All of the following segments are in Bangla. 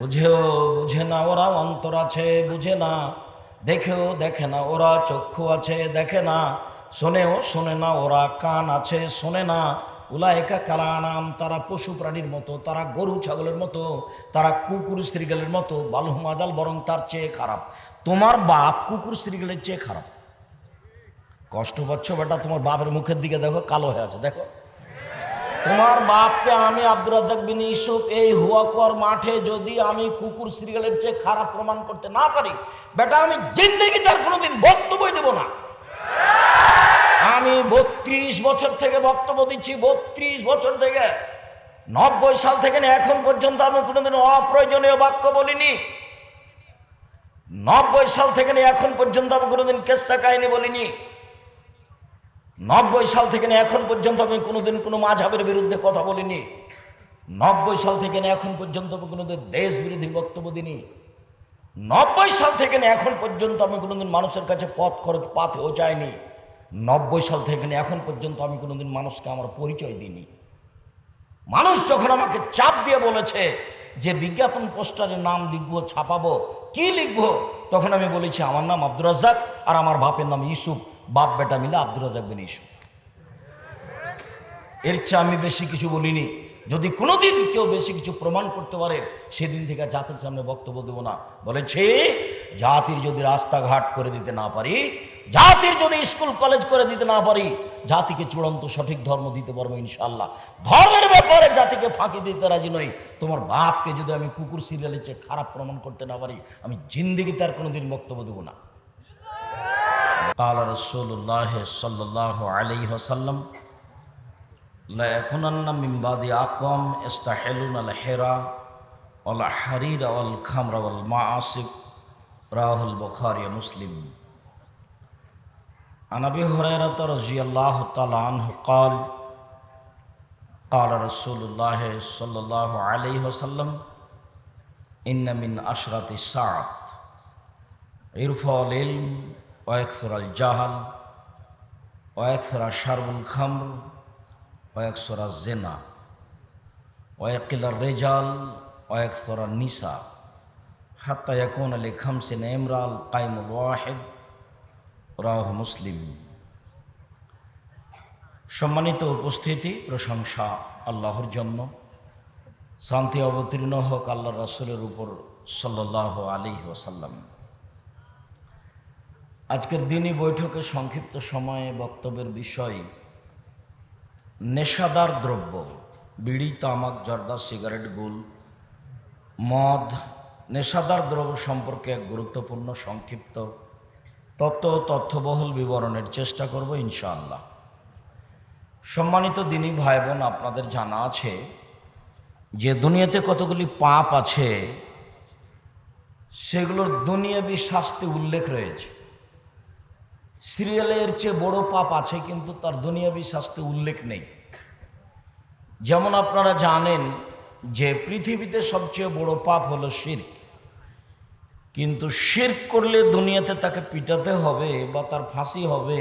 বুঝেও বুঝে না ওরা, অন্তর আছে বুঝে না, দেখেও দেখে না ওরা, চক্ষু আছে দেখে না, শোনেও শোনে না ওরা, কান আছে শোনে না। উলায়েকা কালানাম, তারা পশু প্রাণীর মতো, তারা গরু ছাগলের মতো, তারা কুকুর শ্রীগালের মতো, বালহুম আজাল, বরং তার চেয়ে খারাপ। তোমার বাপ কুকুর শ্রীগালের চেয়ে খারাপ। কষ্ট পাচ্ছ বেটা? তোমার বাপের মুখের দিকে দেখো, কালো হয়ে আছে, দেখো। তোমার বাপকে আমি আব্দুর রাজ্জাক বিন ইউসুফ এই হুয়াকুয়ার মাঠে যদি আমি কুকুর শ্রীগালের চেয়ে খারাপ প্রমাণ করতে না পারি, বেটা আমি জিন্দেগি তার কোনোদিন বক্তব্য দেব না। আমি 32 বছর থেকে বক্তব্য দিচ্ছি, 32 বছর থেকে, 90 সাল থেকে এখন পর্যন্ত আমি কোনোদিন অপ্রয়োজনীয় বাক্য বলিনি। 90 সাল থেকে এখন পর্যন্ত আমি কোনোদিন কেসা কাহিনী বলিনি। 90 সাল থেকে এখন পর্যন্ত আমি কোনোদিন কোনো মাযহাবের বিরুদ্ধে কথা বলিনি। 90 সাল থেকে এখন পর্যন্ত আমি কোনোদিন দেশ বিরোধী বক্তব্য দিইনি। 90 সাল থেকে এখন পর্যন্ত আমি কোনোদিন মানুষের কাছে পথ খরচ পাতেও চাইনি। 90 সাল থেকে এখন পর্যন্ত আমি কোনোদিন মানুষকে আমার পরিচয় দিইনি। মানুষ যখন আমাকে চাপ দিয়ে বলেছে যে বিজ্ঞাপন পোস্টারে নাম লিখবো, ছাপাবো, কি লিখবো, তখন আমি বলেছি আমার নাম আব্দুর রাজ্জাক আর আমার বাপের নাম ইউসুফ, বাপ বেটা মিলে আব্দুর রাজ্জাক বিন ইউসুফ। এর চেয়ে আমি বেশি কিছু বলিনি। যদি কোনোদিন কেউ বেশি কিছু প্রমাণ করতে পারে, সেদিন থেকে জাতির সামনে বক্তব্য দেব না। বলেছে জাতির যদি রাস্তাঘাট করে দিতে না পারি, জাতির যদি স্কুল কলেজ করে দিতে না পারি, জাতিকে চূড়ান্ত সঠিক ধর্ম দিতে পারবো ইনশাল্লাহ। ধর্মের ব্যাপারে জাতিকে ফাঁকি দিতে রাজি নই। তোমার বাপকে যদি আমি কুকুর সিরিয়ালের চেয়ে খারাপ প্রমাণ করতে না পারি, আমি জিন্দেগি তার কোনোদিন বক্তব্য দেব না। কালা রাসূলুল্লাহ সাল্লাল্লাহু আলাইহি ওয়াসাল্লাম লা ইয়াকুনান্না মিন বাদি আকওয়াম ইস্তাহিলুনা আল হিরা ওয়াল হারিরা ওয়াল খামরা ওয়াল মাআসিব, রাওয়াহুল বুখারী ওয়া মুসলিম। আন আবি হুরায়রা রাদিয়াল্লাহু তাআলা আনহু قال قال رسول الله صلى الله عليه وسلم إن من أشراط الساعة إرفاع العلم ويكثر الجهل ويكثر شرب الخمر ويكثر الزنا ويقل الرجال ويكثر النساء حتى يكون لخمس امرأ القائم الواحد، রাওয়াহু মুসলিম। সম্মানিত উপস্থিতি, প্রশংসা আল্লাহর জন্য, শান্তি অবতীর্ণ হোক আল্লাহর রাসূলের উপর সাল্লাল্লাহু আলাইহি ওয়াসাল্লাম। আজকের দিনই বৈঠকে সংক্ষিপ্ত সময়ে বক্তব্যের বিষয় নেশাদার দ্রব্য, বিড়ি, তামাক, জর্দা, সিগারেট, গুল, মদ, নেশাদার দ্রব্য সম্পর্কে এক গুরুত্বপূর্ণ সংক্ষিপ্ত তথ্যবহুল বিবরণের চেষ্টা করব ইনশাআল্লাহ। সম্মানিত দিনী ভাই বোন, আপনাদের জানা আছে যে দুনিয়াতে কতগুলি পাপ আছে, সেগুলোর দুনিয়াবি শাস্তি উল্লেখ রয়েছে। সিরিয়ালের চেয়ে বড় পাপ আছে, কিন্তু তার দুনিয়াবি শাস্তি উল্লেখ নেই। যেমন আপনারা জানেন যে পৃথিবীতে সবচেয়ে বড় পাপ হলো শিরক, কিন্তু শিরক করলে দুনিয়াতে তাকে পিটাতে হবে বা তার ফাঁসি হবে,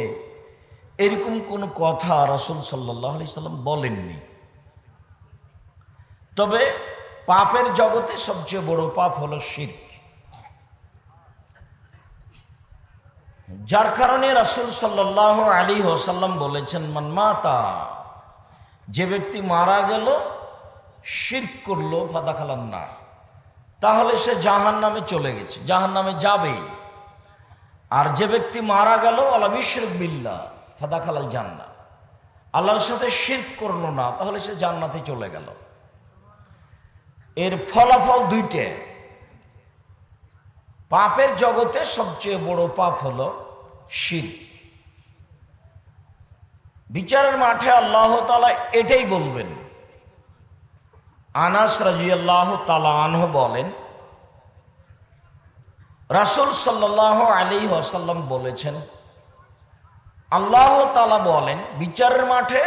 এরকম কোনো কথা রাসূল সাল্লাল্লাহু আলাইহি সাল্লাম বলেননি। তবে পাপের জগতে সবচেয়ে বড় পাপ হলো শিরক, যার কারণে রাসূল সাল্লাল্লাহু আলাইহি ওয়াসাল্লাম বলেছেন মান মাতা, যে ব্যক্তি মারা গেল শিরক করলো, ফাদাখালান নার, তাহলে সে জাহান্নামে চলে গেছে, জাহান্নামে যাবেই। আর যে ব্যক্তি মারা গেল ওয়ালাম ইউশরিক বিল্লাহ ফাদাখালাল জান্নাহ, আল্লাহর সাথে শিরক করলো না, তাহলে সে জান্নাতে চলে গেল। এর ফলাফল দুইটা। পাপের জগতে সবচেয়ে বড় পাপ হলো শিরক। বিচারের মাঠে আল্লাহ তাআলা এটাই বলবেন। আনাস রাদিয়াল্লাহু তাআলা আনহু বলেন, রাসূল সাল্লাল্লাহু আলাইহি ওয়াসাল্লাম বলেছেন, আল্লাহ তাআলা বলেন বিচারের মাঠে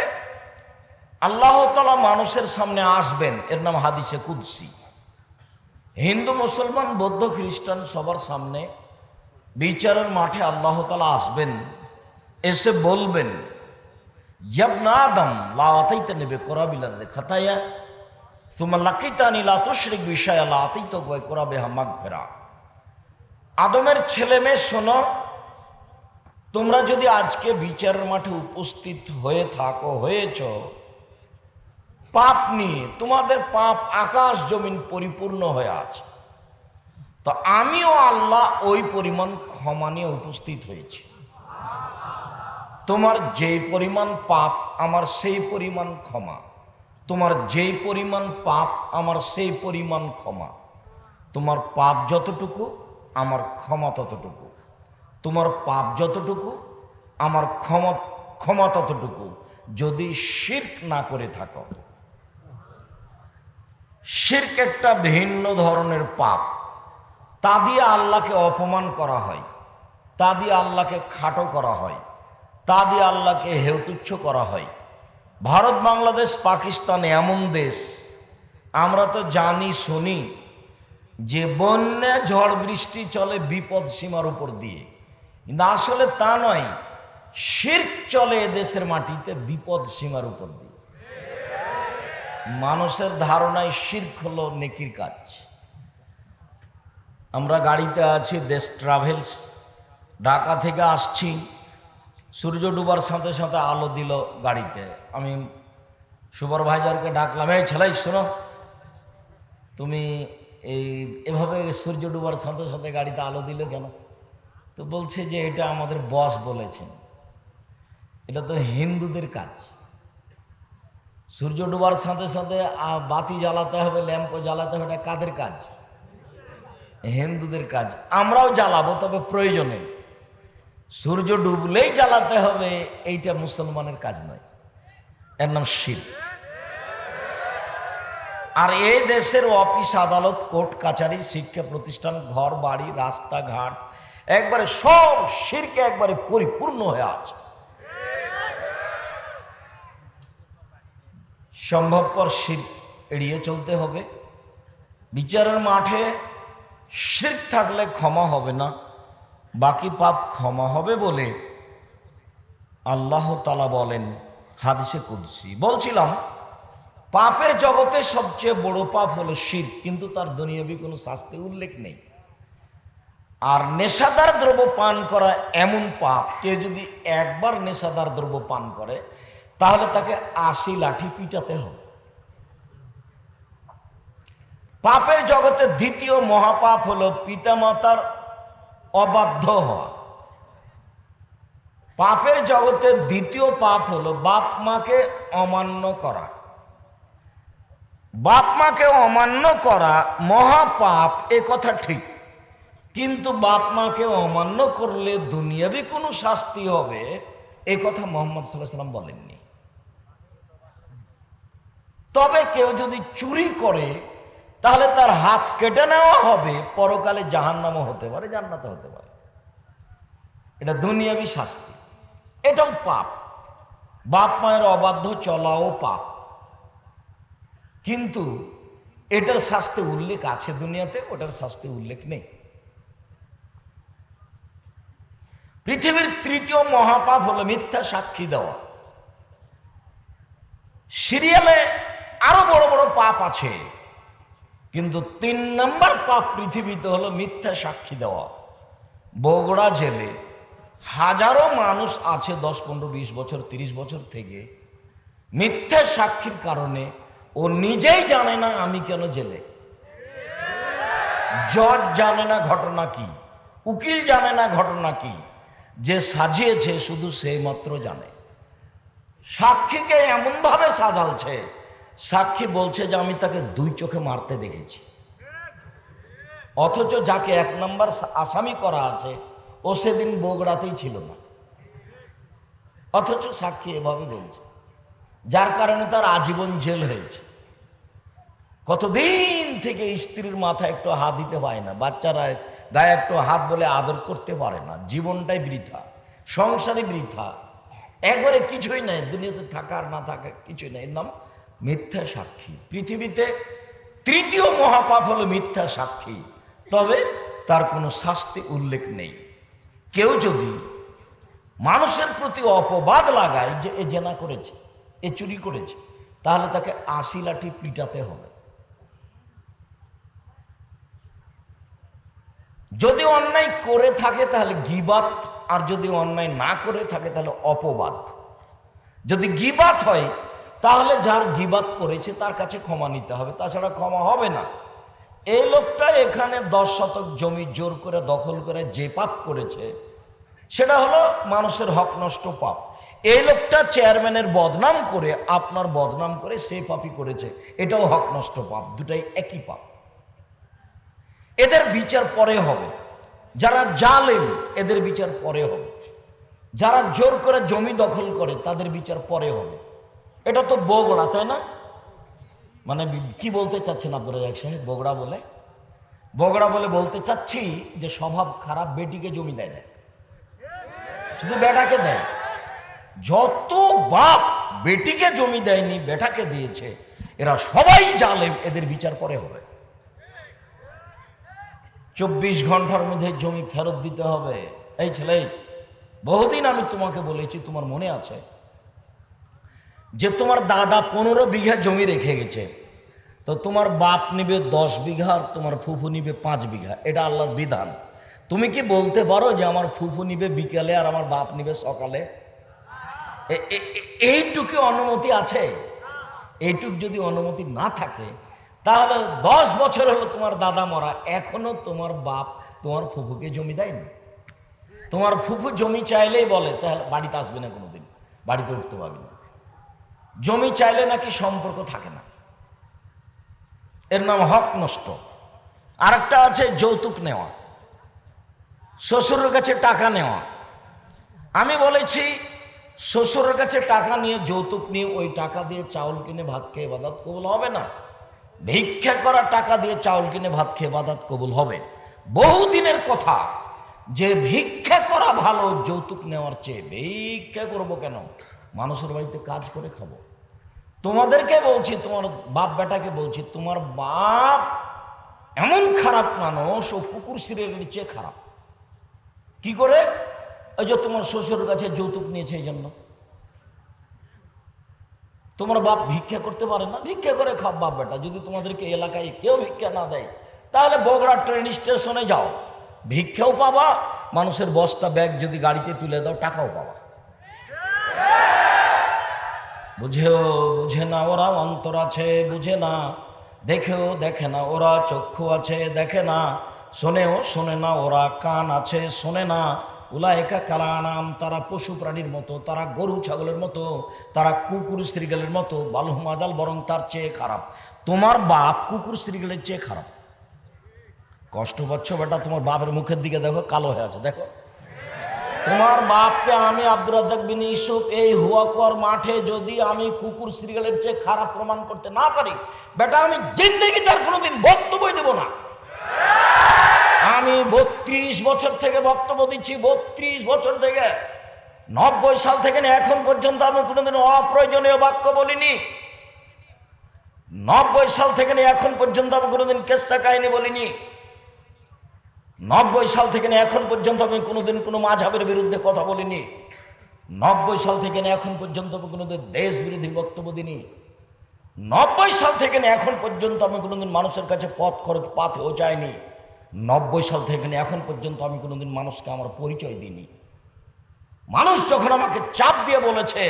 আল্লাহ তাআলা মানুষের সামনে আসবেন, এর নাম হাদিসে কুদসি। হিন্দু, মুসলমান, বৌদ্ধ, খ্রিস্টান সবার সামনে বিচারের মাঠে আল্লাহ তাআলা আসবেন, এসে বলবেন ইয়া ইবনা আদম লা আতাইতানি বিকুরাবিল আরদি খাতায়া সুম্মা লাকিতানি লা তুশরিক বি শাইআন লা আতাইতুকা ওয়া কুরাবিহা মাগফিরা। আদমের ছেলে মেয়ে শোনো, তোমরা যদি আজকে বিচারের মাঠে উপস্থিত হয়ে থাকো, হয়েছ পাপ নিয়ে, তোমাদের পাপ আকাশ জমিন পরিপূর্ণ হয়ে আছে, তো আমিও আল্লাহ ওই পরিমাণ ক্ষমা নিয়ে উপস্থিত হয়েছি। তোমার যেই পরিমাণ পাপ আমার সেই পরিমাণ ক্ষমা, তোমার যেই পরিমাণ পাপ আমার সেই পরিমাণ ক্ষমা। তোমার পাপ যতটুকু আমার ক্ষমা ততটুকু, তোমার পাপ যতটুকু আমার ক্ষমা ততটুকু, যদি শিরক না করে থাকো। শিরক একটা ভিন্ন ধরনের পাপ, তা দিয়ে আল্লাহকে অপমান করা হয়, তা দিয়ে আল্লাহকে খাটো করা হয়, তা দিয়ে আল্লাহকে হেয়তুচ্ছ করা হয়। ভারত, বাংলাদেশ, পাকিস্তান এমন দেশ, আমরা তো জানি শুনি যে বন্যা ঝড় বৃষ্টি চলে বিপদ সীমার উপর দিয়ে, কিন্তু আসলে তা নয়। শিরক চলে এদেশের মাটিতে বিপদ সীমার উপর দিয়ে। মানুষের ধারণায় শিরক হলো নেকির কাজ। আমরা গাড়িতে আছি, দেশ ট্রাভেলস, ঢাকা থেকে আসছি, সূর্য ডুবার সাথে সাথে আলো দিল গাড়িতে। আমি সুপারভাইজারকে ডাকলাম, এই ছেলাই শোনো, তুমি এভাবে সূর্য ডুবার সাথে সাথে গাড়িতে আলো দিলে কেন? তো বলছে যে এটা আমাদের বস বলেছেন। এটা তো হিন্দুদের কাজ। সূর্য ডুবার সাথে সাথে বাতি জ্বালাতে হবে, ল্যাম্পও জ্বালাতে হবে, এটা কাদের কাজ? হিন্দুদের কাজ। আমরাও জ্বালাবো, তবে প্রয়োজনে। সূর্য ডুবলেই জ্বালাতে হবে, এইটা মুসলমানের কাজ নয়, এর নাম শিরক। আর এই দেশের অফিস আদালত, কোর্ট কাচারি, শিক্ষা প্রতিষ্ঠান, ঘর বাড়ি, রাস্তাঘাট একবারে সব শিরকে একবারে পরিপূর্ণ হয়ে আছে। সম্ভবপর শিরক এড়িয়ে চলতে হবে। বিচারের মাঠে শিরক থাকলে ক্ষমা হবে না, বাকি পাপ ক্ষমা হবে বলে আল্লাহ তাআলা বলেন হাদিসে কুদসি। বলছিলাম পাপের জগতে সবচেয়ে বড় পাপ হলো শিরক, কিন্তু তার দুনিয়াবি কোনো শাস্তি উল্লেখ নেই। আর নেশাদার দ্রব্য পান করা এমন পাপ, কেউ যদি একবার নেশাদার দ্রব্য পান করে তাহলে তাকে 80 লাঠি পিটাতে হবে। পাপের জগতে দ্বিতীয় মহাপাপ হলো পিতামাতার অবাধ্য হওয়া। পাপের জগতে দ্বিতীয় পাপ হলো বাপ মাকে অমান্য করা। বাপ মাকে অমান্য করা মহাপাপ, এ কথা ঠিক, কিন্তু বাপ মাকে অমান্য করলে দুনিয়াবি কোনো শাস্তি হবে, এ কথা মুহাম্মদ সাল্লাল্লাহু আলাইহি ওয়াসাল্লাম বলেননি। তবে কেউ যদি চুরি করে তাহলে তার হাত কেটে নেওয়া হবে, পরকালে জাহান্নামও হতে পারে, জান্নাতও হতে পারে। এটা দুনিয়াবি শাস্তি, এটাও পাপ। বাপ মায়ের অবাধ্য চলাও পাপ, কিন্তু এটার শাস্তি উল্লেখ আছে দুনিয়াতে, ওটার শাস্তি উল্লেখ নেই। পৃথিবীর তৃতীয় মহাপাপ হলো মিথ্যা সাক্ষী দেওয়া। সিরিয়ালে আরো বড় বড় পাপ আছে, কিন্তু 3 নম্বর পাপ পৃথিবীতে হলো মিথ্যা সাক্ষী দেওয়া। বগুড়া জেলে হাজারো মানুষ আছে 10, 15, 20 বছর, 30 বছর থেকে মিথ্যা সাক্ষীর কারণে ও নিজেই জানে না আমি কেন জেলে। জজ জানে না ঘটনা কি, উকিল জানে না ঘটনা কি, যে সাজিয়েছে শুধু সেই মাত্র জানে। সাক্ষীকে এমনভাবে সাজালছে, সাক্ষী বলছে যে আমি তাকে 2 চোখে মারতে দেখেছি, অথচ যাকে 1 নম্বর আসামি করা আছে ও সেদিন বগুড়াতেই ছিল না, অথচ সাক্ষী এভাবে বলছে, যার কারণে তার আজীবন জেল হয়েছে। কতদিন থেকে স্ত্রীর মাথায় একটু হাত দিতে পারে না, বাচ্চারা গায়ে একটু হাত বলে আদর করতে পারে না, জীবনটাই বৃথা, সংসারে বৃথা, একবারে কিছুই নাই, দুনিয়াতে থাকার না থাকা কিছুই নাই। এর নাম মিথ্যা সাক্ষী। পৃথিবীতে তৃতীয় মহাপাপ হলো মিথ্যা সাক্ষী, তবে তার কোনো শাস্তি উল্লেখ নেই। কেউ যদি মানুষের প্রতি অপবাদ লাগায় যে এ জেনা করেছে, এ চুরি করেছে, তাহলে তাকে 80 লাঠি পিটাতে হবে। যদি অন্যায় করে থাকে তাহলে গীবাত, আর যদি অন্যায় না করে থাকে তাহলে অপবাদ। যদি গীবাত হয় তাহলে যার গীবাত করেছে তার কাছে ক্ষমা নিতে হবে, তাছাড়া ক্ষমা হবে না। এই লোকটা এখানে 10 শতক জমি জোর করে দখল করে যে পাপ করেছে সেটা হলো মানুষের হক নষ্ট পাপ। এই লোকটা চেয়ারম্যানের বদনাম করে, আপনার বদনাম করে সে পাপই করেছে, এটাও হক নষ্ট পাপ, দুটাই একই পাপ। এদের বিচার পরে হবে। যারা জালেম এদের বিচার পরে হবে, যারা জোর করে জমি দখল করে তাদের বিচার পরে হবে। এটা তো বগুড়া, তাই না? মানে কি বলতে চাচ্ছেন আব্দুর রাজ্জাক সাহেব? বগুড়া বলে বলতে চাচ্ছি যে স্বভাব খারাপ বেটিকে জমি দেয় না, শুধু বেটাকে দেয়। যত বাপ বেটিকে জমি দেয়নি বেটাকে দিয়েছে এরা সবাই জালেম, এদের বিচার পরে হবে। 24 ঘন্টার মধ্যে জমি ফেরত দিতে হবে। এই ছেলে, বহুদিন আমি তোমাকে বলেছি, তোমার মনে আছে যে তোমার দাদা 15 বিঘা জমি রেখে গেছে, তো তোমার বাপ নিবে 10 বিঘা আর তোমার ফুফু নিবে 5 বিঘা, এটা আল্লাহর বিধান। তুমি কি বলতে পারো যে আমার ফুফু নিবে বিকালে আর আমার বাপ নিবে সকালে? এইটুকু অনুমতি আছে? এইটুক যদি অনুমতি না থাকে তাহলে 10 বছর হলো তোমার দাদা মরা, এখনো তোমার বাপ তোমার ফুফুকে জমি দেয়নি। তোমার ফুফু জমি চাইলেই বলে তাহলে বাড়িতে আসবে না, কোনোদিন বাড়িতে উঠতে পারবে না। জমি চাইলে নাকি সম্পর্ক থাকে না, এর নাম হক নষ্ট। আরেকটা আছে যৌতুক নেওয়া, শ্বশুরের কাছে টাকা নেওয়া। আমি বলেছি শ্বশুরের কাছে টাকা নিয়ে, যৌতুক নিয়ে, ওই টাকা দিয়ে চাউল কিনে ভাত খেয়ে ইবাদত কবুল হবে না। ভিক্ষা করা টাকা দিয়ে চাউল কিনে ভাত খেয়ে ইবাদত কবুল হবে। বহুদিনের কথা যে ভিক্ষা করা ভালো যৌতুক নেওয়ার চেয়ে। ভিক্ষা করবো কেন? মানুষের বাড়িতে কাজ করে খাবো। তোমাদেরকে বলছি, তোমার বাপ বেটাকে বলছি, তোমার বাপ এমন খারাপ মানুষ, ও কুকুর সিরিয়ালের চেয়ে খারাপ। কি করে? ওই যে তোমার শ্বশুরের কাছে যৌতুক নিয়েছে, এই জন্য। তোমার বাপ ভিক্ষা করতে পারে না, ভিক্ষা করে খাও বাপ বেটা। যদি তোমাদেরকে এলাকায় কেউ ভিক্ষা না দেয় তাহলে বগুড়া ট্রেন স্টেশনে যাও, ভিক্ষাও পাবা, মানুষের বস্তা ব্যাগ যদি গাড়িতে তুলে দাও টাকাও পাবা। বুঝে না ওরা অন্তর আছে, বুঝে না। দেখেও দেখে না ওরা চক্ষু আছে, দেখে না। শোনেও শোনে না ওরা কান আছে, শোনে না। উলায়েকা কালানাম, তারা পশু প্রাণীর মতো, তারা গরু ছাগলের মতো, তারা কুকুর শ্রীগালের মতো। বালহুম আযাল, বরং তার চেয়ে খারাপ। তোমার বাপ কুকুর শ্রীগালের চেয়ে খারাপ। কষ্ট পাচ্ছ বেটা? তোমার বাপের মুখের দিকে দেখো, কালো হয়ে আছে, দেখো। তোমার বাপকে আমি আব্দুর রাজ্জাক বিন ইউসুফ এই হুয়াকর মাঠে যদি আমি কুকুর শ্রীগালের চেয়ে খারাপ প্রমাণ করতে না পারি, বেটা আমি জিন্দেগি তার কোনোদিন বক্তব্য দেব না। আমি 32 বছর থেকে বক্তব্য দিচ্ছি, 32 বছর থেকে। 90 সাল থেকে এখন পর্যন্ত আমি কোনোদিন অপ্রয়োজনীয় বাক্য বলিনি। 90 সাল থেকে এখন পর্যন্ত আমি কোনোদিন কেসা কাহিনী বলিনি। 90 সাল থেকে এখন পর্যন্ত আমি কোনোদিন কোনো মাযহাবের বিরুদ্ধে কথা বলিনি। 90 সাল থেকে এখন পর্যন্ত আমি কোনোদিন দেশ বিরোধী বক্তব্য দিইনি। 90 সাল থেকে এখন পর্যন্ত আমি কোনোদিন মানুষের কাছে পথ খরচ পাতেও চাইনি। 90 সাল থেকে এখন পর্যন্ত আমি কোনোদিন মানুষকে আমার পরিচয় দিইনি। মানুষ যখন আমাকে চাপ দিয়ে বলেছে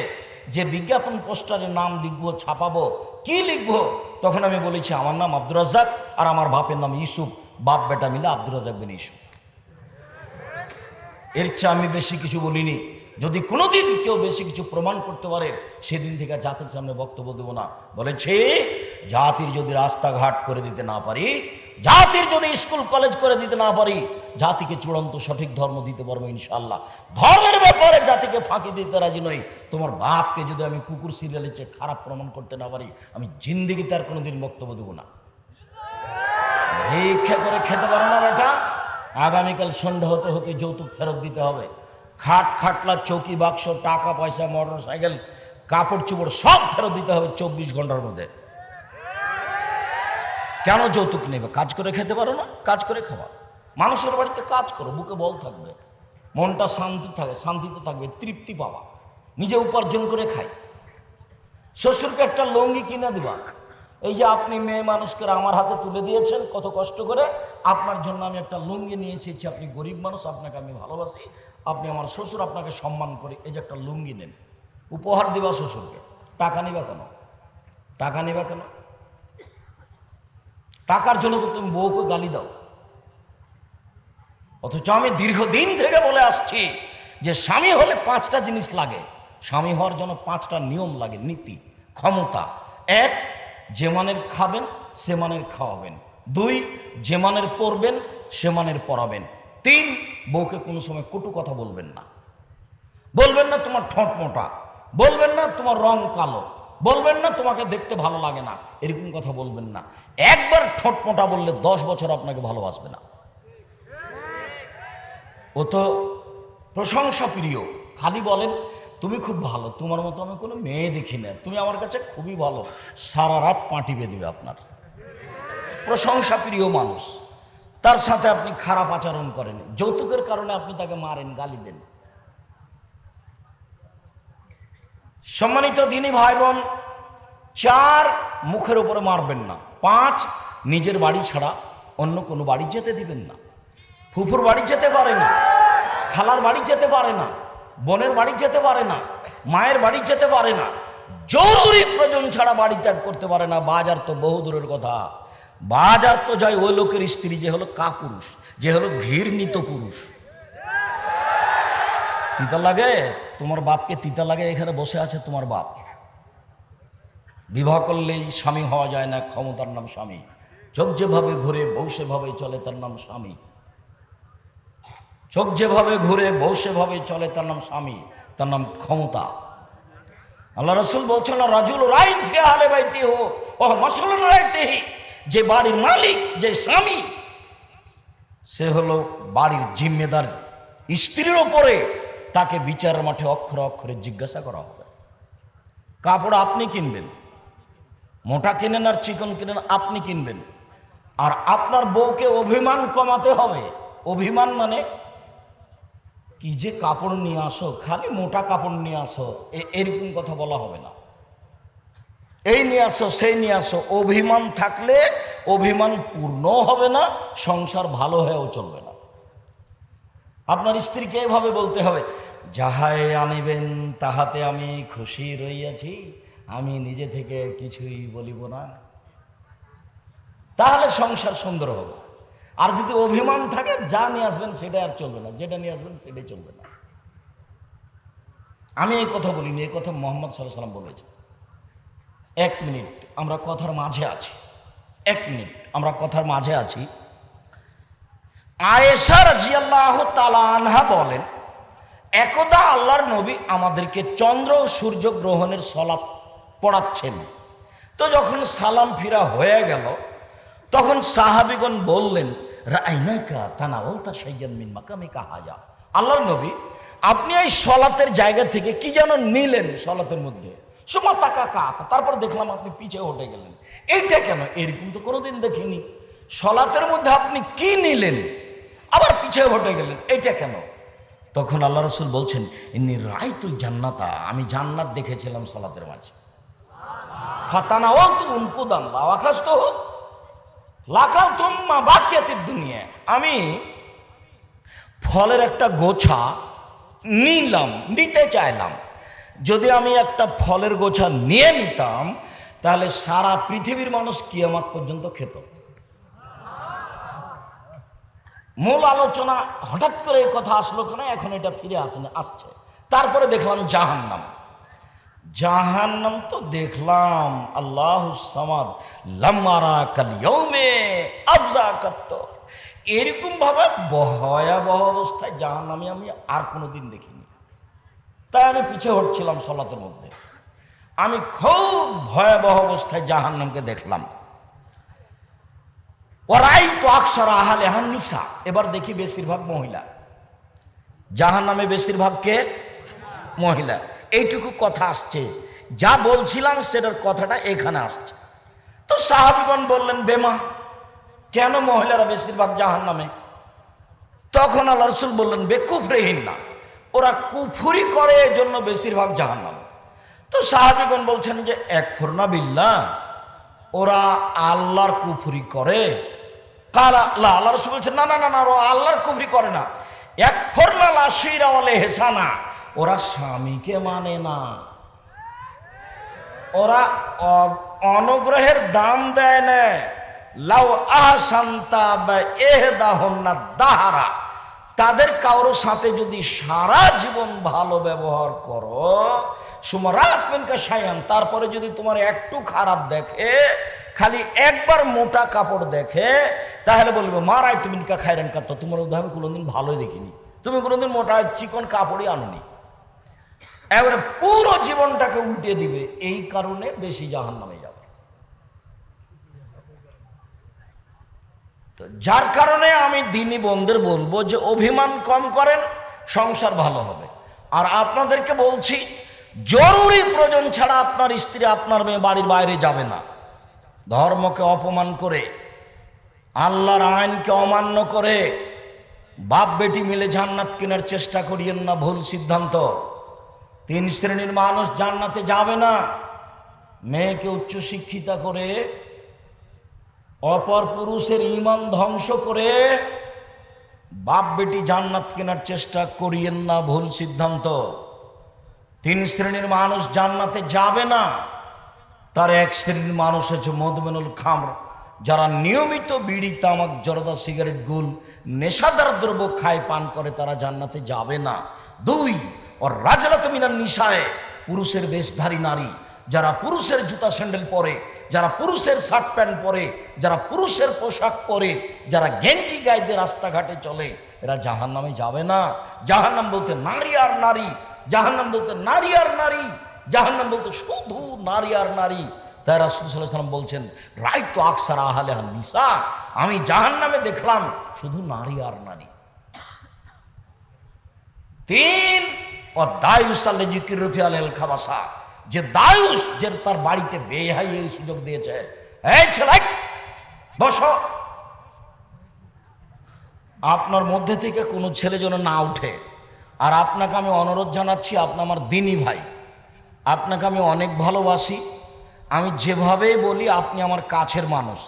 যে বিজ্ঞাপন পোস্টারে নাম লিখবো, ছাপাবো, কি লিখবো, তখন আমি বলেছি আমার নাম আব্দুর রাজ্জাক আর আমার বাপের নাম ইউসুফ, বাপ বেটা মিলে আব্দুর রাজ্জাক বিন ইউসুফ। এর চেয়ে আমি বেশি কিছু বলিনি। যদি কোনোদিন কেউ বেশি কিছু প্রমাণ করতে পারে সেদিন থেকে জাতির সামনে বক্তব্য দেব না। বলেছি জাতির যদি রাস্তাঘাট করে দিতে না পারি, জাতির যদি স্কুল কলেজ করে দিতে না পারি, জাতিকে চূড়ান্ত সঠিক ধর্ম দিতে পারবো ইনশাল্লাহ। ধর্মের ব্যাপারে জাতিকে ফাঁকি দিতে রাজি নই। তোমার বাপকে যদি আমি কুকুর সিরিয়ালের চেয়ে খারাপ প্রমাণ করতে না পারি, আমি জিন্দেগি তার কোনোদিন বক্তব্য দেবো না। ভিক্ষা করে খেতে পারো না বেটা, আগামীকাল সন্ধ্যা হতে হতে যৌতুক ফেরত দিতে হবে। খাট খাটলা, চৌকি, বাক্স, টাকা পয়সা, মোটর সাইকেল, কাপড় চোপড় সব ফেরত দিতে হবে 24 ঘন্টার মধ্যে। কেন যৌতুক নেবে? কাজ করে খেতে পারো না? কাজ করে খাওয়া। মানুষের বাড়িতে কাজ করো, বুকে বল থাকবে, মনটা শান্তিতে থাকবে, তৃপ্তি পাওয়া, নিজে উপার্জন করে খাই। শ্বশুরকে একটা লুঙ্গি কিনে দিবা, এই যে আপনি মেয়ে মানুষকে আমার হাতে তুলে দিয়েছেন কত কষ্ট করে, আপনার জন্য আমি একটা লুঙ্গি নিয়ে এসেছি, আপনি গরিব মানুষ, আপনাকে আমি ভালোবাসি, আপনি আমার শ্বশুর, আপনাকে সম্মান করি, এই যে একটা লুঙ্গি নেন, উপহার দিবা শ্বশুরকে, টাকা নিবা কেন? টাকা নিবা কেন? টাকার জন্য তো তুমি বউকে গালি দাও। অথচ আমি দীর্ঘদিন থেকে বলে আসছি যে স্বামী হলে 5টা জিনিস লাগে, স্বামী হওয়ার জন্য 5টা নিয়ম লাগে, নীতি, ক্ষমতা। 1, যে মানের খাবেন সে মানের খাওয়াবেন। 2, যে মানের পড়বেন সে মানের পড়াবেন। 3, বউকে কোনো সময় কটু কথা বলবেন না। বলবেন না তোমার ঠোঁট মোটা, বলবেন না তোমার রং কালো, বলবেন না তোমাকে দেখতে ভালো লাগে না, এরকম কথা বলবেন না। একবার ঠোঁট মোটা বললে 10 বছর আপনাকে ভালোবাসবে না। ও তো প্রশংসা প্রিয়, খালি বলেন তুমি খুব ভালো, তোমার মতো আমি কোনো মেয়ে দেখি না, তুমি আমার কাছে খুবই ভালো, সারা রাত পাঁটি বেঁধে আপনার। প্রশংসা প্রিয় মানুষ, তার সাথে আপনি খারাপ আচরণ করেন, যৌতুকের কারণে আপনি তাকে মারেন, গালি দেন। সম্মানিত দিনী ভাই বোন, 4, মুখের উপরে মারবেন না। 5, নিজের বাড়ি ছাড়া অন্য কোনো বাড়ি যেতে দিবেন না। ফুফুর বাড়ি যেতে পারে না, খালার বাড়ি যেতে পারে না, বোনের বাড়ি যেতে পারে না, মায়ের বাড়ি যেতে পারে না, জরুরি প্রয়োজন ছাড়া বাড়ি ত্যাগ করতে পারে না। বাজার তো বহু দূরের কথা, বাজার তো যায় ওই লোকের স্ত্রী যে হলো কাপুরুষ, যে হলো ঘৃণিত পুরুষ। তিতা লাগে তোমার বাপকে, তিতা লাগে এখানে বসে আছে তোমার বাপ। বিবাহ করলেই স্বামী হওয়া যায় না, ক্ষমতার নাম স্বামী। চোখ যেভাবে ঘুরে বউ সেভাবে চলে, তার নাম স্বামী। চোখ যেভাবে ঘুরে বউ সেভাবে চলে, তার নাম স্বামী, তার নাম ক্ষমতা। আল্লাহ রাসূল বলছেন রাজুল রাইন ফি আহলি বাইতিহি ওয়া মাসউলুন রাইতিহি, যে বাড়ির মালিক, যে স্বামী, সে হলো বাড়ির জিম্মেদার। স্ত্রীর ওপরে তাকে বিচারের মাঠে অক্ষরে অক্ষরে জিজ্ঞাসা করা হবে। কাপড় আপনি কিনবেন, মোটা কিনেন আর চিকন কিনেন আপনি কিনবেন। আর আপনার বউকে অভিমান কমাতে হবে। অভিমান মানে কি যে কাপড় নিয়ে আসো, খালি মোটা কাপড় নিয়ে আসো, এরকম কথা বলা হবে না। এই নিয়ে আসো, সেই নিয়ে আসো, অভিমান থাকলে অভিমান পূর্ণ হবে না, সংসার ভালো হয়েও চলবে না। আপনার স্ত্রীকে এভাবে বলতে হবে, যাহাই আনিবেন তাহাতে আমি খুশি রইয়াছি, আমি নিজে থেকে কিছুই বলিব না। তাহলে সংসার সুন্দর হবে। আর যদি অভিমান থাকে, যা নিয়ে আসবেন সেটা আর চলবে না, যেটা নিয়ে আসবেন সেটাই চলবে না। আমি এই কথা বলিনি, এই কথা মুহাম্মদ সাল্লাল্লাহু আলাইহি ওয়াসাল্লাম বলেছে। 1 মিনিট আমরা কথার মাঝে আছি, 1 মিনিট আমরা কথার মাঝে আছি। আয়েশা রাদিয়াল্লাহু তাআলা আনহা বলেন, একদা আল্লাহর নবী আমাদেরকে চন্দ্র ও সূর্য গ্রহণের সালাত পড়াচ্ছেন। তো যখন সালাম ফিরা হয়ে গেল, তখন সাহাবীগণ বললেন, রাআইনাকা তানাওয়ালতা শাইয়ান মিন মাকামিকা হাজা। আল্লাহর নবী, আপনি এই সালাতের জায়গা থেকে কি যেন নিলেন সালাতের মধ্যে, সুমা তাকাকা, তারপর দেখলাম আপনি পিছে উঠে গেলেন। এইটা কেন? এরকম তো কোনোদিন দেখিনি। সালাতের মধ্যে আপনি কি নিলেন আবার পিছে হটে গেলেন, এইটা কেন? তখন আল্লাহ রাসূল বলছেন, ইন্নী রাআইতুল জান্নাতা, আমি জান্নাত দেখেছিলাম সালাতের মাঝে। ফাতানাওয়ালতু উনকুদান লাওয়াখাস্তু লাকালতুম মা বাকিয়াতিদ দুনিয়া, আমি ফলের একটা গোছা নিলাম, নিতে চাইলাম। যদি আমি একটা ফলের গোছা নিয়ে নিতাম, তাহলে সারা পৃথিবীর মানুষ কিয়ামত পর্যন্ত খেত। মূল আলোচনা হঠাৎ করে এই কথা আসলো কেন, এখন এটা ফিরে আসছে। তারপরে দেখলাম জাহান্নাম। জাহান্নাম তো দেখলাম, আল্লাহুস সামাদ লাম্মারা কাল ইয়াউমে আফজাকাত, এরকম ভাবে ভয়াবহ অবস্থায় জাহান্নামী আমি আর কোনোদিন দেখিনি। তাই আমি পিছে হটছিলাম সালাতের মধ্যে, আমি খুব ভয়াবহ অবস্থায় জাহান্নামকে দেখলাম। ওরাই তো আকসারা আহলে নিসা, এবার দেখি বেশিরভাগ মহিলা জাহান্নামে, বেশিরভাগ কে? মহিলা। এইটুকু কথা আসছে, যা বলছিলাম সেটার কথাটা এখানে আসছে। তো সাহাবীগণ বললেন, বেমা কেন মহিলারা বেশিরভাগ জাহান্নামে? তখন আল্লাহ রাসূল বললেন, বেকুফরিহিন না, ওরা কুফরি করে এজন্য বেশিরভাগ জাহান্নামে। তো সাহাবীগণ বলছেন যে একফুরনা বিল্লাহ, ওরা আল্লাহর কুফরি করে? কালা লা, আল্লাহ রাসূল বলছেন না না না না, ওরা আল্লাহর কুফরি করে না। ইয়াকফুরনা আশিরা ওয়াল ইহসানা, ওরা স্বামীকে মানে না, ওরা অনুগ্রহের দাম দেয় না। লাউ আহসানতা বা ইহদাহুন্না দাহারা, তাদের কারোর সাথে যদি সারা জীবন ভালো ব্যবহার করো, সুমারাত মিনকা শাইআন, তারপরে যদি তোমার একটু খারাপ দেখে, খালি একবার মোটা কাপড় দেখে, তাহলে বলবে মা রাইতু মিনকা খায়রান কাত, তোমার আমি কোনোদিন ভালোই দেখিনি, তুমি কোনোদিন মোটা চিকন কাপড়ই আনোনি। এবারে পুরো জীবনটাকে উল্টে দিবে, এই কারণে বেশি জাহান্নামে যাবে। তো যার কারণে আমি দিনী বোনদের বলবো যে অভিমান কম করেন, সংসার ভালো হবে। আর আপনাদেরকে বলছি, জরুরি প্রয়োজন ছাড়া আপনার স্ত্রী আপনার মেয়ে বাড়ির বাইরে যাবে না। ধর্মকে অপমান করে, আল্লাহর আইনকে অমান্য করে বাপ বেটি মিলে জান্নাত কেনার চেষ্টা করিয়েন না, ভুল সিদ্ধান্ত। 3 শ্রেণীর মানুষ জান্নাতে যাবে না। মেয়েকে উচ্চশিক্ষিতা করে অপর পুরুষের ঈমান ধ্বংস করে বাপ বেটি জান্নাত কেনার চেষ্টা করিয়েন না, ভুল সিদ্ধান্ত। 3 শ্রেণীর মানুষ জান্নাতে যাবে না। তার 1 শ্রেণীর মানুষ হচ্ছে মদমেনুল খামর, যারা নিয়মিত বিড়ি তামাক জর্দা সিগারেট গুল নেশাদার দ্রব্য খায় পান করে, তারা জান্নাতে যাবে না। 2 ওর রাজলাত মিনান নিসায়ে, পুরুষের বেশধারী নারী, যারা পুরুষের জুতা স্যান্ডেল পরে, যারা পুরুষের শার্ট প্যান্ট পরে, যারা পুরুষের পোশাক পরে, যারা গেঞ্জি গায়ে দিয়ে রাস্তাঘাটে চলে, এরা জাহান্নামে যাবে না। জাহান্নাম বলতে নারী আর নারী, জাহান্নাম বলতে নারী আর নারী, জাহান্নাম বলতে শুধু নারী আর নারী। তাই রাসূল সাল্লাল্লাহু আলাইহি ওয়াসাল্লাম বলছেন, রাইতু আকসারা আহলিহা নিসা, আমি জাহান্নামে দেখলাম শুধু নারী আর নারী। 3 ও দায়ুস আল্লাযী কিরফি আলাল খাবাসা, যে দায়ুস, যে তার বাড়িতে বেহাইয়ের সুযোগ দিয়েছে, এই ছেলে বসো, আপনার মধ্যে থেকে কোনো ছেলে যেন না উঠে। আর আপনাকে আমি অনুরোধ জানাচ্ছি, আপনি আমার দিনী ভাই, আপনাকে আমি অনেক ভালোবাসি। আমি যেভাবেই বলি, আপনি আমার কাছের মানুষ,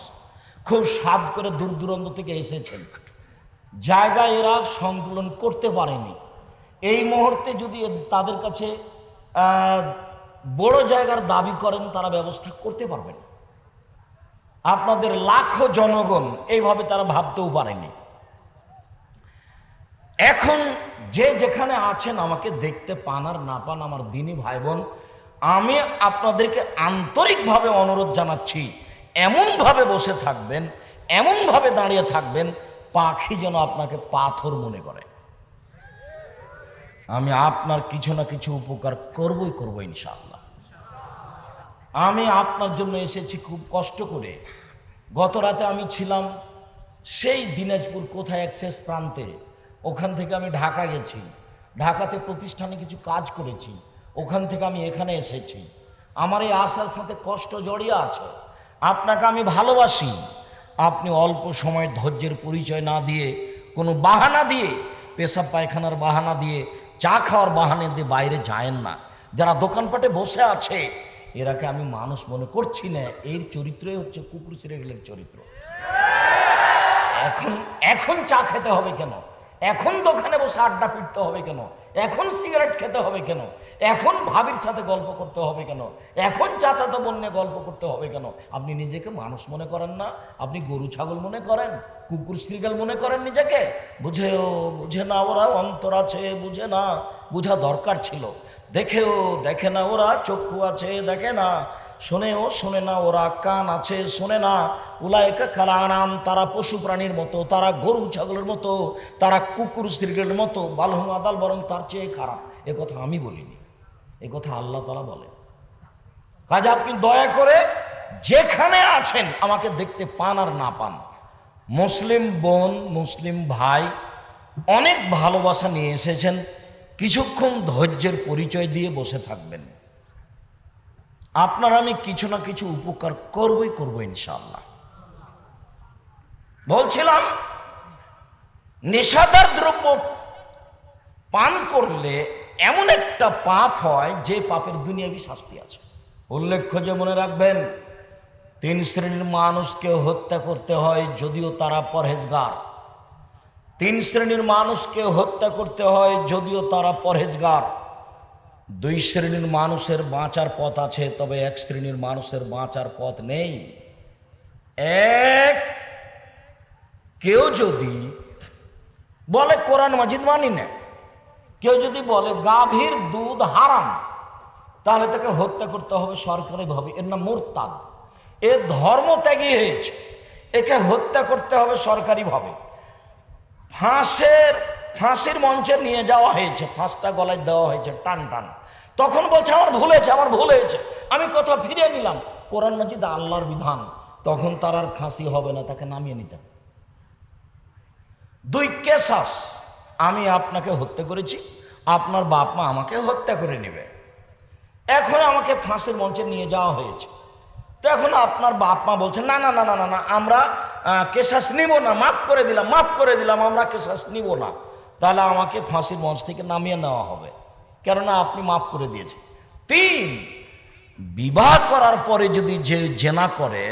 খুব সাধ করে দূর দূরান্ত থেকে এসেছেন, জায়গা এরা সংকলন করতে পারেনি। এই মুহূর্তে যদি তাদের কাছে বড় জায়গার দাবি করেন, তারা ব্যবস্থা করতে পারবেন। আপনাদের লাখো জনগণ এইভাবে তারা ভাবতেও পারেনি। এখন যে যেখানে আছেন, আমাকে দেখতে পান আর না পান, আমার দিনী ভাই বোন, আমি আপনাদেরকে আন্তরিকভাবে অনুরোধ জানাচ্ছি, এমনভাবে বসে থাকবেন, এমনভাবে দাঁড়িয়ে থাকবেন, পাখি যেন আপনাকে পাথর মনে করে। আমি আপনার কিছু না কিছু উপকার করবই করবো ইনশাআল্লাহ। আমি আপনার জন্য এসেছি খুব কষ্ট করে। গত রাতে আমি ছিলাম সেই দিনাজপুর কোথায় এক শেষ প্রান্তে, ওখান থেকে আমি ঢাকা গেছি, ঢাকাতে প্রতিষ্ঠানে কিছু কাজ করেছি, ওখান থেকে আমি এখানে এসেছি। আমার এই আশার সাথে কষ্ট জড়িয়ে আছে। আপনাকে আমি ভালোবাসি। আপনি অল্প সময় ধৈর্যের পরিচয় না দিয়ে, কোনো বাহানা দিয়ে, পেশাব পায়খানার বাহানা দিয়ে, চা খাওয়ার বাহানা দিয়ে বাইরে যায়েন না। যারা দোকানপাটে বসে আছে, এরাকে আমি মানুষ মনে করছি না। এর চরিত্রই হচ্ছে কুকুর সিরিয়ালের চরিত্র। এখন চা খেতে হবে কেন? এখন দোকানে বসে আড্ডা পিটতে হবে কেন? এখন সিগারেট খেতে হবে কেন? এখন ভাবির সাথে গল্প করতে হবে কেন? এখন চাচাতো বোন নিয়ে গল্প করতে হবে কেন? আপনি নিজেকে মানুষ মনে করেন না? আপনি গরু ছাগল মনে করেন, কুকুর শ্রীগাল মনে করেন নিজেকে? বুঝে না ওরা অন্তর আছে, বুঝে না, বুঝা দরকার ছিল। দেখে না ওরা চক্ষু আছে, দেখে না। শোনে না ওরা কান আছে, শোনে না। উলাইকা কালানাম, তারা পশু প্রাণীর মতো, তারা গরু ছাগলের মতো, তারা কুকুর শ্রীগালের মতো, বালহুম আদাল, বরং তার চেয়ে খারাপ। এ কথা আমি বলিনি, এ কথা আল্লাহ তাআলা বলে। কাজে আপনি দয়া করে যেখানে আছেন, আমাকে দেখতে পান আর না পান, মুসলিম বোন, মুসলিম ভাই, অনেক ভালোবাসা নিয়ে এসেছেন, কিছুক্ষণ ধৈর্যের পরিচয় দিয়ে বসে থাকবেন। আপনার আমি কিছু না কিছু উপকার করবই করবো ইনশাআল্লাহ। বলছিলাম, নেশাদার দ্রব্য পান করলে এমন একটা পাপ হয়, যে পাপের দুনিয়াবি শাস্তি আছে। উল্লেখ্য যে, মনে রাখবেন, তিন শ্রেণীর মানুষকে হত্যা করতে হয় যদিও তারা পরহেজগার। তিন শ্রেণীর মানুষকে হত্যা করতে হয় যদিও তারা পরহেজগার। দুই শ্রেণীর মানুষের বাঁচার পথ আছে, তবে এক শ্রেণীর মানুষের বাঁচার পথ নেই। এক, কেউ যদি বলে কোরআন মাজিদ মানি না, কেউ যদি বলে গাভীর দুধ হারাম, তাহলে তাকে হত্যা করতে হবে সরকারিভাবে। এর নাম মুরতাদ। এ ধর্ম ত্যাগী হয়েছে, একে হত্যা করতে হবে সরকারিভাবে। ফাঁসির মঞ্চে নিয়ে যাওয়া হয়েছে, ফাঁসটা গলায় দেওয়া হয়েছে টান টান, তখন বলছে আমার ভুল হয়েছে, আমার ভুল হয়েছে, আমি কথা ফিরিয়ে নিলাম, কোরআন মাজিদ আল্লাহর বিধান, তখন তার আর ফাঁসি হবে না, তাকে নামিয়ে নিতে। দুই, কেসাস, আমি আপনাকে হত্যা করেছি, আপনার বাপ মা আমাকে হত্যা করে নেবে, এখন আমাকে ফাঁসির মঞ্চে নিয়ে যাওয়া হয়েছে, তো এখন আপনার বাপ মা বলছেন না না না না না না আমরা কেসাস নিব না, মাফ করে দিলাম, আমরা কেসাস নিব না, তাহলে আমাকে ফাঁসির মঞ্চ থেকে নামিয়ে নেওয়া হবে, কেননা আপনি মাফ করে দিয়েছেন। তিন, বিবাহ করার পরে যদি যে জেনা করে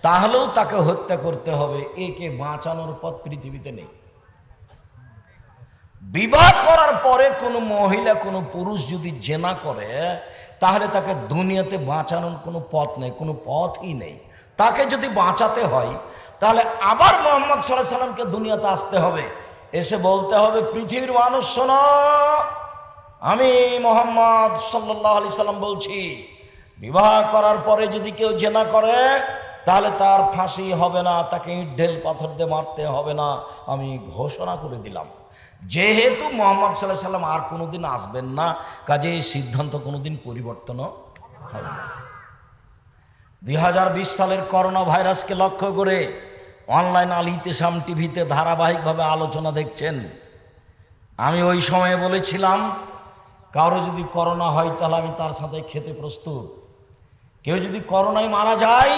তাহলেও তাকে হত্যা করতে হবে, একে বাঁচানোর পথ পৃথিবীতে নেই। বিবাহ করার পরে কোনো মহিলা কোনো পুরুষ যদি জেনা করে তাহলে তাকে দুনিয়াতে বাঁচানোর কোনো পথ নেই, কোনো পথই নেই। তাকে যদি বাঁচাতে হয় তাহলে আবার মুহাম্মদ সাল্লাল্লাহু আলাইহি সাল্লামকে দুনিয়াতে আসতে হবে, এসে বলতে হবে পৃথিবীর মানুষ শোনো, আমি মুহাম্মদ সাল্লাল্লাহু আলাইহি সাল্লাম বলছি, বিবাহ করার পরে যদি কেউ জেনা করে তাহলে তার ফাঁসি হবে না, তাকে ইট ঢেল পাথর দিয়ে মারতে হবে না, আমি ঘোষণা করে দিলাম। যেহেতু মুহাম্মদ সাল্লাল্লাহু আলাইহি সাল্লাম আর কোনোদিন আসবেন না, কাজে এই সিদ্ধান্ত কোনোদিন পরিবর্তন হবে না। 2020 সালের করোনা ভাইরাসকে লক্ষ্য করে অনলাইন আল ইতিসাম টিভিতে ধারাবাহিকভাবে আলোচনা দেখছেন। আমি ওই সময়ে বলেছিলাম কারো যদি করোনা হয় তাহলে আমি তার সাথে খেতে প্রস্তুত, কেউ যদি করোনায় মারা যায়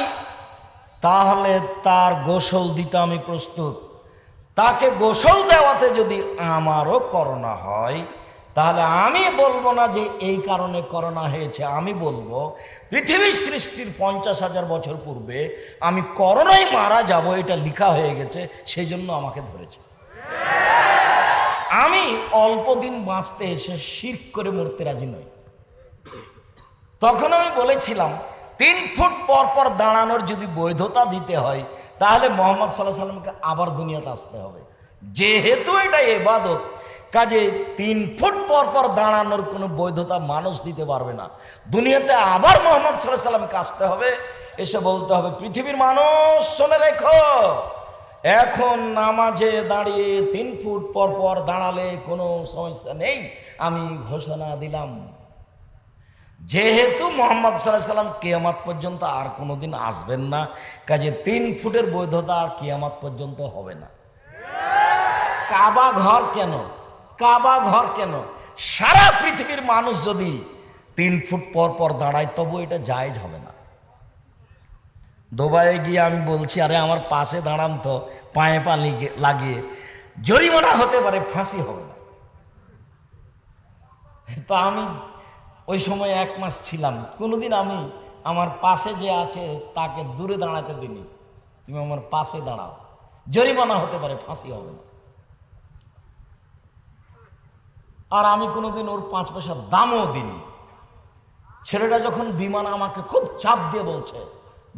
তাহলে তার গোসল দিতে আমি প্রস্তুত, তাকে গোসল দেওয়াতে যদি আমারও করোনা হয় তাহলে আমি বলবো না যে এই কারণে করোনা হয়েছে, আমি বলবো পৃথিবীর সৃষ্টির 50,000 বছর পূর্বে আমি করোনায় মারা যাব, এটা লেখা হয়ে গেছে, সেই জন্য আমাকে ধরেছে। আমি অল্প দিন বাঁচতে এসে শিরক করে মরতে রাজি নই। তখন আমি বলেছিলাম 3 ফুট পর পর দাঁড়ানোর যদি বৈধতা দিতে হয় তাহলে মুহাম্মদ সাল্লাল্লাহু আলাইহি সাল্লামকে আবার দুনিয়াতে আসতে হবে, যেহেতু এটা ইবাদত, কাজে 3 ফুট পর পর দাঁড়ানোর কোনো বৈধতা মানুষ দিতে পারবে না। দুনিয়াতে আবার মুহাম্মদ সাল্লাল্লাহু আলাইহি সাল্লামকে আসতে হবে, এসে বলতে হবে পৃথিবীর মানুষ শুনে রেখো, এখন নামাজে দাঁড়িয়ে 3 ফুট পর পর দাঁড়ালে কোনো সমস্যা নেই, আমি ঘোষণা দিলাম। যেহেতু মুহাম্মদ সাল্লাল্লাহু আলাইহি সাল্লাম কিয়ামত পর্যন্ত আর কোনোদিন আসবেন না, কাজে 3 ফুটের বৈধতা আর কিয়ামত পর্যন্ত হবে না। কাবা ঘর কেন, কাবা ঘর কেন? সারা পৃথিবীর মানুষ যদি 3 ফুট পর পর দাঁড়ায় তবু এটা জায়েজ হবে না। দুবাইয়ে গিয়ে আমি বলছি আরে আমার পাশে দাঁড়ান তো, পায়ে পা লাগিয়ে, জরিমানা হতে পারে, ফাঁসি হবে না। তো আমি ওই সময় 1 মাস ছিলাম, কোনোদিন আমি আমার পাশে যে আছে তাকে দূরে দাঁড়াতে দিনি, তুমি আমার পাশে দাঁড়াও, জরিমানা হতে পারে, ফাঁসি হবে না। আর আমি কোনোদিন ওর 5 পয়সা দামও দিনি। ছেলেটা যখন বিমান আমাকে খুব চাপ দিয়ে বলছে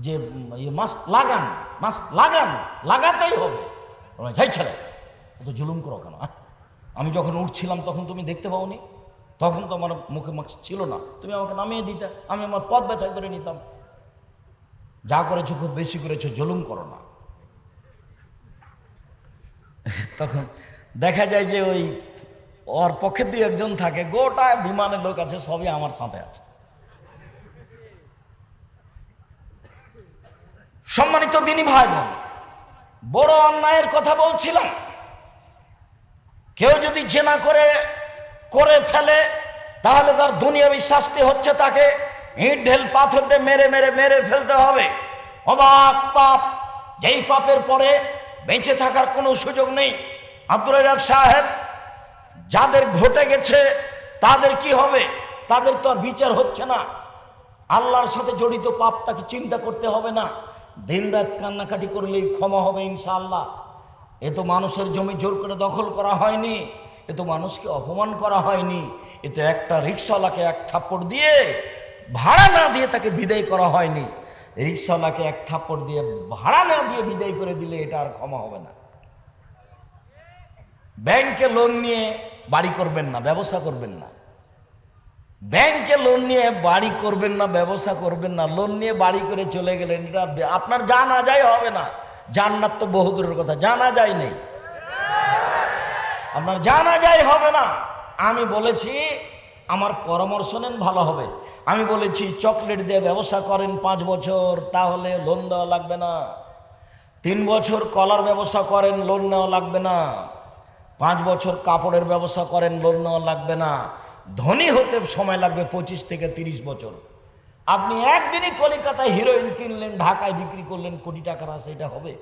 যে মাস্ক লাগান, মাস্ক লাগান, লাগাতেই হবে, যাই ছেলে তো জুলুম করো কেন? আমি যখন উঠছিলাম তখন তুমি দেখতে পাওনি, তখন তো আমার মুখে মাস্ক ছিল না, তুমি আমাকে নামিয়ে দিতে, আমি আমার পথ বেচাই করে নিতাম। যা করেছো খুব বেশি করেছো, জুলুম করো না। তখন দেখা যায় যে ওই ওর পক্ষে দিয়ে একজন থাকে, গোটা বিমানের লোক আছে, সবই আমার সাথে আছে। সম্মানিত দিনী ভাই বোন, বড় অন্যায়ের কথা বলছিলাম। কেউ যদি জেনা করে ফেলে তাহলে তার দুনিয়াবী শাস্তি হচ্ছে তাকে ইট ঢেল পাথর দিয়ে মেরে ফেলতে হবে। অবাক পাপ, যেই পাপের পরে বেঁচে থাকার কোনো সুযোগ নেই। আব্দুর রাজ্জাক সাহেব, যাদের ঘটে গেছে তাদের কি হবে? তাদের তো আর বিচার হচ্ছে না। আল্লাহর সাথে জড়িত পাপ তাকে চিন্তা করতে হবে না, দিনরাত কান্নাকাটি করলেই ক্ষমা হবে ইনশাআল্লাহ। এ তো মানুষের জমি জোর করে দখল করা হয়নি, এ তো মানুষকে অপমান করা হয়নি, এ তো একটা রিক্সাওয়ালাকে এক থাপ্পড় দিয়ে ভাড়া না দিয়ে তাকে বিদায় করা হয়নি। রিক্সাওয়ালাকে এক থাপ্পড় দিয়ে ভাড়া না দিয়ে বিদায় করে দিলে এটা আর ক্ষমা হবে না। ব্যাংকে লোন নিয়ে বাড়ি করবেন না, ব্যবসা করবেন না। ব্যাংকে লোন নিয়ে বাড়ি করবেন না, ব্যবসা করবেন না। লোন নিয়ে বাড়ি করে চলে গেলেন, এটা আপনার জানা যায় হবে না। জান্নাত তো বহুদূরের কথা, জানা যায় নেই, আপনার জানা যায় হবে না। আমি বলেছি, আমার পরামর্শ নেন, ভালো হবে। আমি বলেছি চকলেট দিয়ে ব্যবসা করেন 5 বছর, তাহলে লোন দেওয়া লাগবে না। 3 বছর কলার ব্যবসা করেন, লোন নেওয়া লাগবে না। 5 বছর কাপড়ের ব্যবসা করেন, লোন নেওয়া লাগবে না। ধনী হতে সময় লাগবে 25 থেকে 30 বছর। আপনি একদিনই কলিকাতায় হিরোইন কিনলেন, ঢাকায় বিক্রি করলেন, কোটি টাকার আছে, এটা হবে?